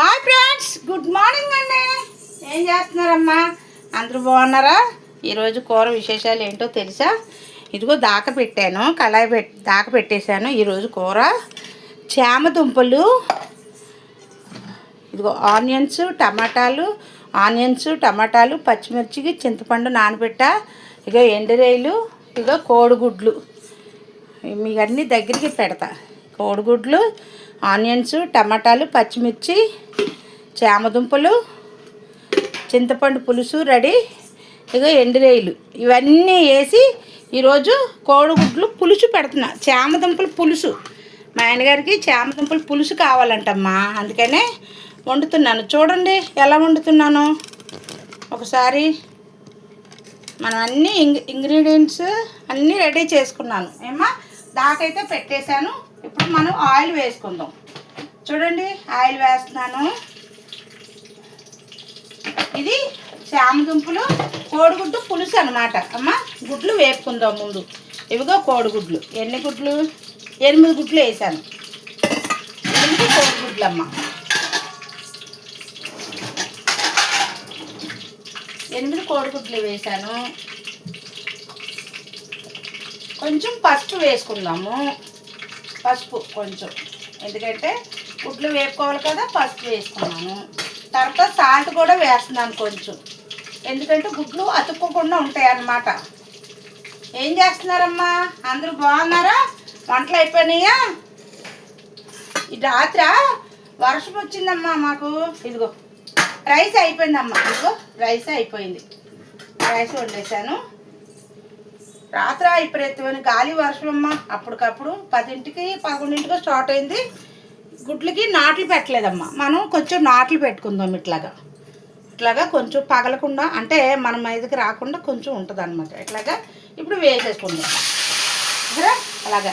Hi friends, good morning అండి. ఏం చేస్తున్నారమ్మా? అందరూ బాగున్నారా? ఈరోజు కూర విశేషాలు ఏంటో తెలుసా? ఇదిగో పెట్టాను, కళాయి పెట్టేశాను. ఈరోజు కూర చామదుంపలు, ఇదిగో ఆనియన్స్ టమాటాలు పచ్చిమిర్చికి చింతపండు నానబెట్టా. ఇగో ఎండురేలు, ఇగో కోడిగుడ్లు. మీకు అన్నీ దగ్గరికి పెడతా. కోడిగుడ్లు, ఆనియన్స్ టమాటాలు పచ్చిమిర్చి చామదుంపలు చింతపండు పులుసు రెడీ. ఇగో ఎండురేయిలు ఇవన్నీ వేసి ఈరోజు కోడిగుడ్లు పులుసు పెడుతున్నా. చామదుంపల పులుసు మా ఆయనగారికి చామదుంపల పులుసు కావాలంటమ్మా, అందుకనే వండుతున్నాను. చూడండి ఎలా వండుతున్నాను ఒకసారి. మనం అన్నీ ఇంగ్రీడియంట్స్ అన్నీ రెడీ చేసుకున్నాను ఏమా, దాకైతే పెట్టేశాను. ఇప్పుడు మనం ఆయిల్ వేసుకుందాం. చూడండి ఆయిల్ వేస్తున్నాను. ఇది చామదుంపలు కోడిగుడ్డు పులుసు అనమాట అమ్మ. గుడ్లు వేపుకుందాం ముందు. ఇవిగో కోడిగుడ్లు. ఎన్ని గుడ్లు? 8 గుడ్లు వేసాను. 8 కోడిగుడ్లు అమ్మ. 8 కోడిగుడ్లు వేసాను. కొంచెం పసుపు వేసుకుందాము. పసుపు కొంచెం, ఎందుకంటే గుడ్లు వేపుకోవాలి కదా, పసుపు వేసుకున్నాను. తర్వాత సాల్ట్ కూడా వేస్తున్నాను కొంచెం, ఎందుకంటే గుడ్లు అతుక్కోకుండా ఉంటాయి అన్నమాట. ఏం చేస్తున్నారమ్మా? అందరూ బాగున్నారా? వంటలు అయిపోయినాయా? ఈ రాత్ర వర్షం వచ్చిందమ్మా మాకు. ఇదిగో రైస్ అయిపోయిందమ్మా. ఇదిగో రైస్ అయిపోయింది. రైస్ వండేసాను. రాత్ర విపరీతమైన గాలి వర్షం అమ్మా. అప్పటికప్పుడు 10కి 11కి స్టార్ట్ అయింది. గుడ్లకి నాట్లు పెట్టలేదమ్మా. మనం కొంచెం నాట్లు పెట్టుకుందాం. ఇట్లాగా కొంచెం పగలకుండా, అంటే మన మీదకి రాకుండా కొంచెం ఉంటుంది అనమాట. ఇట్లాగా ఇప్పుడు వేసేసుకుందాం. సరే, అలాగా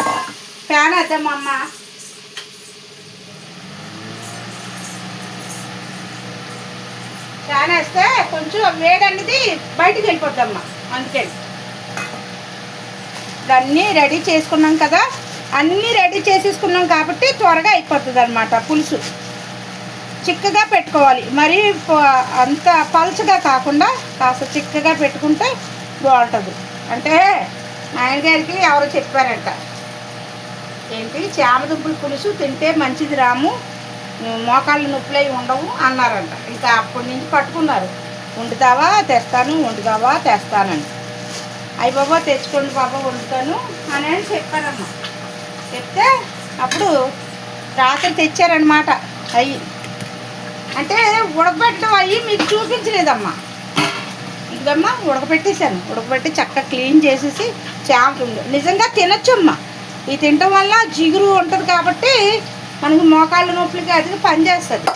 ఫ్యాన్ వేద్దామా అమ్మ. ఫ్యాన్ వేస్తే కొంచెం వేడి అనేది బయటికి వెళ్ళిపోద్దమ్మా. అందుకని అన్నీ రెడీ చేసుకున్నాం కదా, అన్నీ రెడీ చేసేసుకున్నాం కాబట్టి త్వరగా అయిపోతుంది అనమాట. పులుసు చిక్కగా పెట్టుకోవాలి, మరి అంత పలుచగా కాకుండా కాస్త చిక్కగా పెట్టుకుంటే బాగుంటుంది. అంటే ఆయన గారికి ఎవరో చెప్పారంట, ఏంటి చామదుంపుల పులుసు తింటే మంచిది రాము, మోకాళ్ళు నొప్పులు అవి ఉండవు అన్నారంట. ఇంకా అప్పటి నుంచి పట్టుకున్నారు. వండుతావా తెస్తాను, వండుతావా తెస్తానండి. అయ్యి బాబా తెచ్చుకోండి బాబా వండుతాను అని చెప్పారమ్మా. చెప్తే అప్పుడు రాత్రి తెచ్చారనమాట. అయ్యి అంటే ఉడకబెట్టడం అయ్యి మీకు చూపించలేదమ్మా. ఇదమ్మా ఉడకబెట్టేశాను. ఉడకబెట్టి చక్కగా క్లీన్ చేసేసి చామదుంపలు నిజంగా తినొచ్చమ్మా. ఇది తినటం వల్ల జిగురు ఉంటుంది కాబట్టి మనకు మోకాళ్ళ నొప్పులకి అది పనిచేస్తుంది.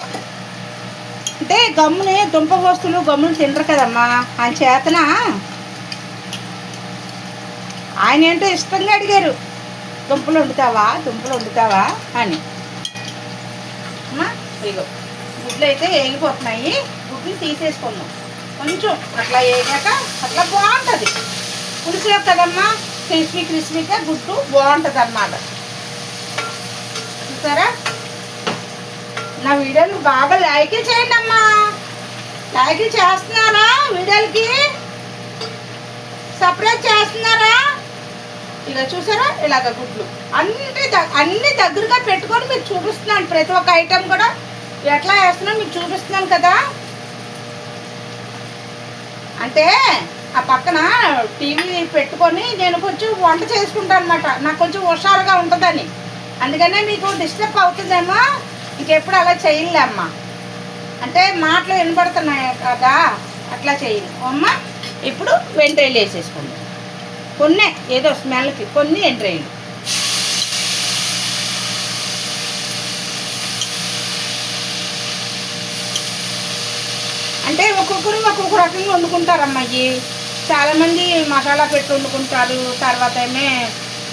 అంటే గమ్ముని దుంప వస్తువులు గమ్ములు తినరు కదమ్మా, అని చేతన ఆయన ఏంటో ఇష్టంగా అడిగారు, దుంపలు వండుతావా అని. అమ్మా ఇగో గుడ్లు అయితే వేగిపోతున్నాయి. గుడ్లు తీసేసుకుందాం. కొంచెం అట్లా వేగాక అట్లా బాగుంటుంది పులుసులో కదమ్మా. క్రిస్పీగా గుడ్డు బాగుంటుంది అన్నమాట. చూసారా? నా వీడియోలు బాగా లైక్ చేయండి అమ్మా. లైక్ చేస్తున్నారా? వీడియోలకి సపరేట్ చేస్తున్నారా? ఇలా చూసారా? ఇలాగ గుడ్లు అన్ని దగ్గరగా పెట్టుకొని మీకు చూపిస్తున్నాను. ప్రతి ఒక్క ఐటెం కూడా ఎట్లా వేస్తున్నాను మీకు చూపిస్తున్నాను కదా. అంటే ఆ పక్కన టీవీ పెట్టుకొని నేను కొంచెం వంట చేసుకుంటాను అనమాట. నాకు కొంచెం హుషారుగా ఉంటుందని. అందుకనే మీకు డిస్టర్బ్ అవుతుందేమో, ఇంకెప్పుడు అలా చేయలే అమ్మ. అంటే మాటలు వినపడుతున్నాయి కదా, అట్లా చేయను అమ్మ. ఇప్పుడు వెంట్రేలు వేసేసుకుందాం. కొన్ని ఏదో స్మెల్కి కొన్ని ఎంట్రేలు. అంటే ఒక్కొక్కరు ఒక్కొక్క రకంగా వండుకుంటారమ్మా. ఇవి చాలామంది మసాలా పెట్టి వండుకుంటారు, తర్వాత ఏమే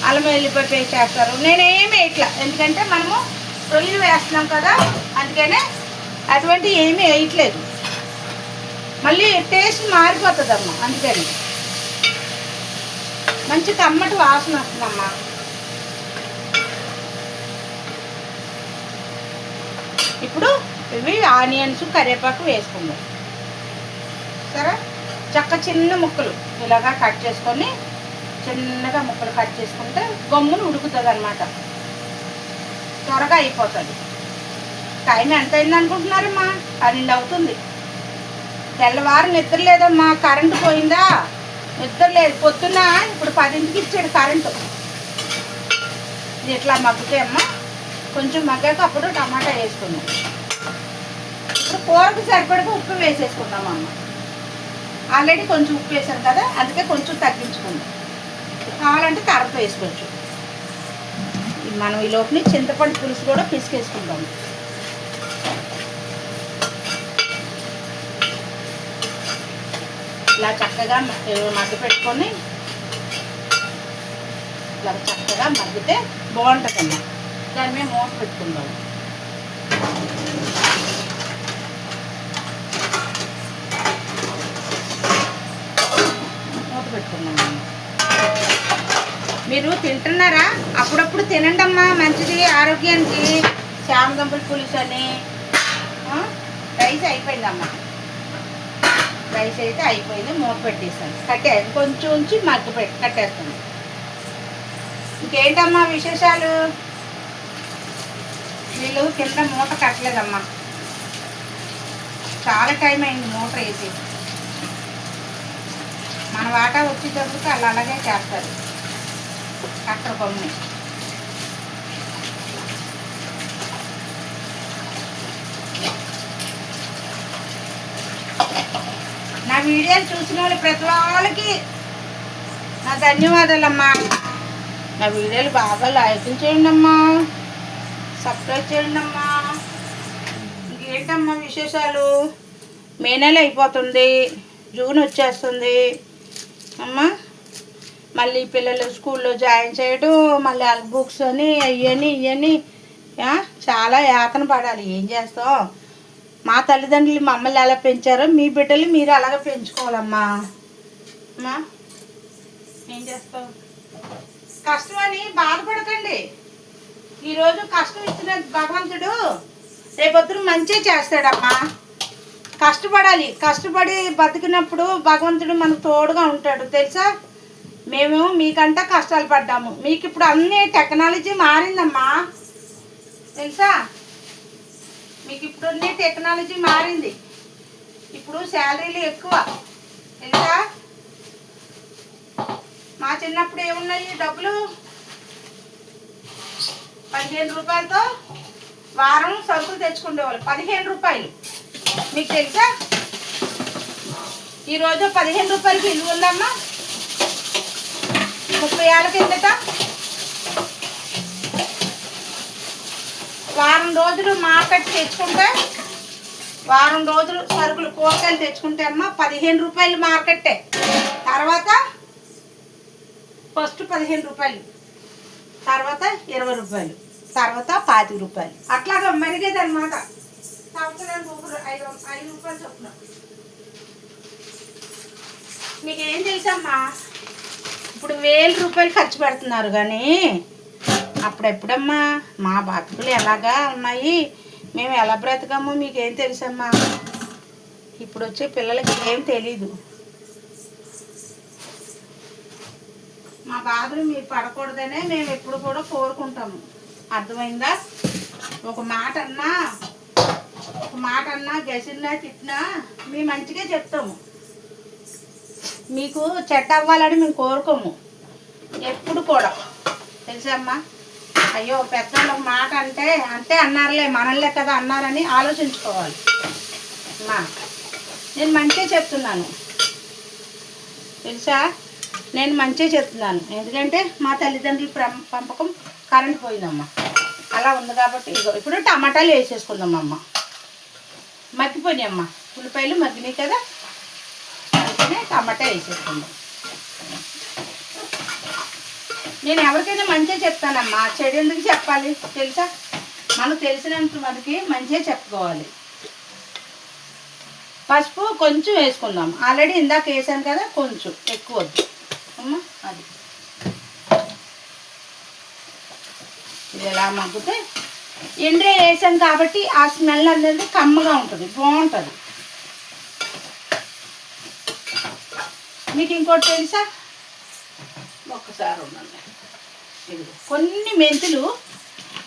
అల్లం వెల్లిపాయ పేస్ట్ చేస్తారు. నేనేమి ఇట్లా, ఎందుకంటే మనము రొయ్యలు వేస్తున్నాం కదా, అందుకనే అటువంటి ఏమీ వేయట్లేదు. మళ్ళీ టేస్ట్ మారిపోతుందమ్మా. అందుకని మంచి కమ్మటి వాసన వస్తుందమ్మా. ఇప్పుడు ఇవి ఆనియన్స్ కరివేపాకు వేసుకుందాం. సరే, చిన్న ముక్కలు ఇలాగా కట్ చేసుకొని చిన్నగా ముక్కలు కట్ చేసుకుంటే గమ్మును ఉడుకుతుంది అన్నమాట, త్వరగా అయిపోతుంది. టైం ఎంత అయింది అనుకుంటున్నారమ్మా? 12 అవుతుంది. తెల్లవారు నిద్ర లేదమ్మా, కరెంటు పోయిందా? నిద్ర లేదు. పొద్దున్న ఇప్పుడు 10ంటికి ఇచ్చాడు కరెంటు. ఇది ఇట్లా మగ్గుతాయి అమ్మ. కొంచెం మగ్గాక అప్పుడు టమాటా వేసుకున్నాం. ఇప్పుడు కూరకు సరిపడగా ఉప్పు వేసేసుకున్నాం అమ్మ. ఆల్రెడీ కొంచెం ఉప్పు వేసాను కదా, అందుకే కొంచెం తగ్గించుకుందాం. కావాలంటే తర్వాత వేసుకోవచ్చు. మనం ఈ లోపల చింతపండు పులుసు కూడా పిసికేసుకుందాం. ఇలా చక్కగా మగ్గి పెట్టుకొని ఇలా చక్కగా మగ్గితే బాగుంటుంది అన్న. దాని మీద మూత పెట్టుకుందాం. మూత పెట్టుకుందాం. మీరు తింటున్నారా? అప్పుడప్పుడు తినండి అమ్మా, మంచిది ఆరోగ్యానికి. చామదుంపల పులుసు అని. రైస్ అయిపోయిందమ్మా, రైస్ అయితే అయిపోయింది. మూత పెట్టేసాను, కొంచెం ఉంచి కట్టేస్తాను. ఇంకేంటమ్మా విశేషాలు? వీళ్ళు కింద మూత కట్టలేదమ్మా, చాలా టైం అయింది మూత వేసి. మన వాటా వచ్చేటప్పుడు వాళ్ళు అలాగే చేస్తారు, కట్టరు కొమ్మి. నా వీడియోలు చూసిన వాళ్ళు ప్రతి వాళ్ళకి నా ధన్యవాదాలమ్మా. నా వీడియోలు బాగా లైక్ చేయండి అమ్మా, సబ్స్క్రైబ్ చేయండి అమ్మా. ఇంకేంటమ్మా విశేషాలు? మే నెల అయిపోతుంది, జూన్ వచ్చేస్తుంది అమ్మా. మళ్ళీ పిల్లలు స్కూల్లో జాయిన్ చేయడం, మళ్ళీ వాళ్ళ బుక్స్ అని అయ్యని ఇవని చాలా యాతన పడాలి. ఏం చేస్తాం? మా తల్లిదండ్రులు మమ్మల్ని ఎలా పెంచారో మీ బిడ్డలు మీరు అలాగే పెంచుకోవాలమ్మా. అమ్మా ఏం చేస్తావు? కష్టం అని బాధపడకండి. ఈరోజు కష్టం ఇచ్చిన భగవంతుడు రేపొద్దున మంచిగా చేస్తాడమ్మా. కష్టపడాలి. కష్టపడి బతికినప్పుడు భగవంతుడు మనకు తోడుగా ఉంటాడు తెలుసా. మేము మీకంటే కష్టాలు పడ్డాము. మీకు ఇప్పుడు అన్ని టెక్నాలజీ మారిందమ్మా తెలుసా. మీకు ఇప్పుడు అన్ని టెక్నాలజీ మారింది. ఇప్పుడు శాలరీలు ఎక్కువ తెలుసా. మా చిన్నప్పుడు ఏమున్నాయి డబ్బులు? 15 రూపాయలతో వారం సరుకులు తెచ్చుకునేవాళ్ళు. 15 రూపాయలు మీకు తెలుసా. ఈరోజు 15 రూపాయలకి విలువ ఉందమ్మా. 30 ఏళ్ళ కిందట వారం రోజులు మార్కెట్ తెచ్చుకుంటే, వారం రోజులు సరుకులు కూరగాయలు తెచ్చుకుంటే అమ్మ 15 రూపాయలు మార్కెట్టే. తర్వాత ఫస్ట్ 15 రూపాయలు, తర్వాత 20 రూపాయలు, తర్వాత 25 రూపాయలు, అట్లాగా మరిగేది అనమాట. సంవత్సరానికి 5 రూపాయలు చొప్పున. మీకేం తెలుసమ్మా, ఇప్పుడు 1000 రూపాయలు ఖర్చు పెడుతున్నారు కానీ అప్పుడెప్పుడమ్మా మా బతుకులు ఎలాగా ఉన్నాయి, మేము ఎలా బ్రతకమో మీకేం తెలుసమ్మా. ఇప్పుడు వచ్చే పిల్లలకి ఏం తెలీదు. మా బాధలు మీరు పడకూడదనే మేము ఎప్పుడు కూడా కోరుకుంటాము. అర్థమైందా. ఒక మాట అన్నా గసిన్నా తిట్టినా మేము మంచిగా చెప్తాము. మీకు చెడ్డ అవ్వాలని మేము కోరుకోము ఎప్పుడు కూడా తెలుసమ్మా. అయ్యో పెద్దవాళ్ళు ఒక మాట అంటే అన్నారులే, మనల్లే కదా అన్నారని ఆలోచించుకోవాలి అమ్మా. నేను మంచిగా చెప్తున్నాను తెలుసా. నేను మంచిగా చెప్తున్నాను ఎందుకంటే మా తల్లిదండ్రుల పంపకం కరెంట్ పోయిందమ్మా. అలా ఉంది కాబట్టి ఇప్పుడు టమాటాలు వేసేసుకుందామమ్మ. మగ్గిపోయినాయి అమ్మ, ఉల్లిపాయలు మగ్గినాయి కదా, అందుకనే టమాటా వేసేసుకుందాం. నేను ఎవరికైనా మంచిగా చెప్తానమ్మా, చెడు ఎందుకు చెప్పాలి తెలుసా. మనకు తెలిసినంత మనకి మంచిగా చెప్పుకోవాలి. పసుపు కొంచెం వేసుకుందాం. ఆల్రెడీ ఇందాక వేసాను కదా, కొంచెం ఎక్కువ వద్దు అమ్మా. అది ఇది ఎలా మగ్గితే ఎండ్రే వేసాం కాబట్టి ఆ స్మెల్ అనేది కమ్మగా ఉంటుంది, బాగుంటుంది. మీకు ఇంకోటి తెలుసా? ఒక్కసారి ఉండండి. కొన్ని మెంతులు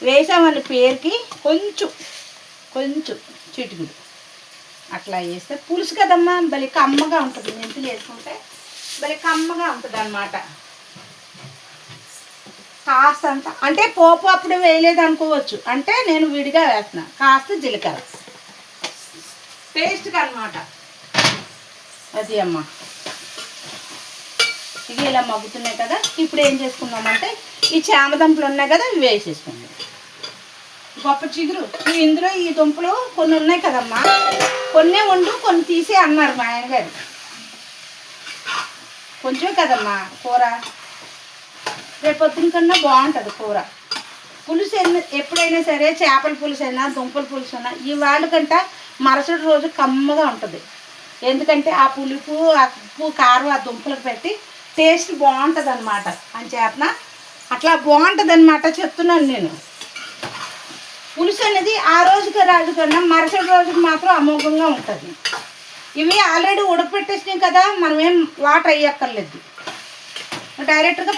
వేసామని పేరుకి కొంచెం చిటికుడు అట్లా వేస్తే పులుసు కదమ్మా, భలే కమ్మగా ఉంటుంది. మెంతులు వేసుకుంటే భలే కమ్మగా ఉంటుంది అన్నమాట. కాస్తంత అంటే పోపు అప్పుడు వేయలేదు అనుకోవచ్చు, అంటే నేను విడిగా వేస్తున్నా. కాస్త జీలకర్ర టేస్ట్గా అన్నమాట. అది అమ్మ, ఇవి ఇలా మగ్గుతున్నాయి కదా. ఇప్పుడు ఏం చేసుకున్నామంటే ఈ చామదుంపలు ఉన్నాయి కదా, ఇవి వేసేసుకుందాం. గొప్ప చిగురు ఇందులో ఈ దుంపలు కొన్ని ఉన్నాయి కదమ్మా, కొన్నే వండు కొన్ని తీసి అన్నారు మా ఆయన గారు. కొంచెం కదమ్మా కూర, రేపొద్దున కన్నా బాగుంటుంది కూర. పులుసు ఎప్పుడైనా సరే, చేపల పులుసు అయినా దుంపల పులుసు అయినా ఈ వాళ్ళకంట మరుసటి రోజు కమ్మగా ఉంటుంది. ఎందుకంటే ఆ పులుపు, ఆ ఉప్పు, కారం ఆ దుంపలకు పెట్టి టేస్ట్ బాగుంటుంది అనమాట. అని చేతన అట్లా బాగుంటుంది అనమాట చెప్తున్నాను నేను. పులుసు అనేది ఆ రోజుకి రాజు కన్నా మరుసటి రోజుకి మాత్రం అమోఘంగా ఉంటుంది. ఇవి ఆల్రెడీ ఉడకపెట్టేసినాయి కదా, మనం ఏం వాటర్ వేయక్కర్లేదు, డైరెక్ట్గా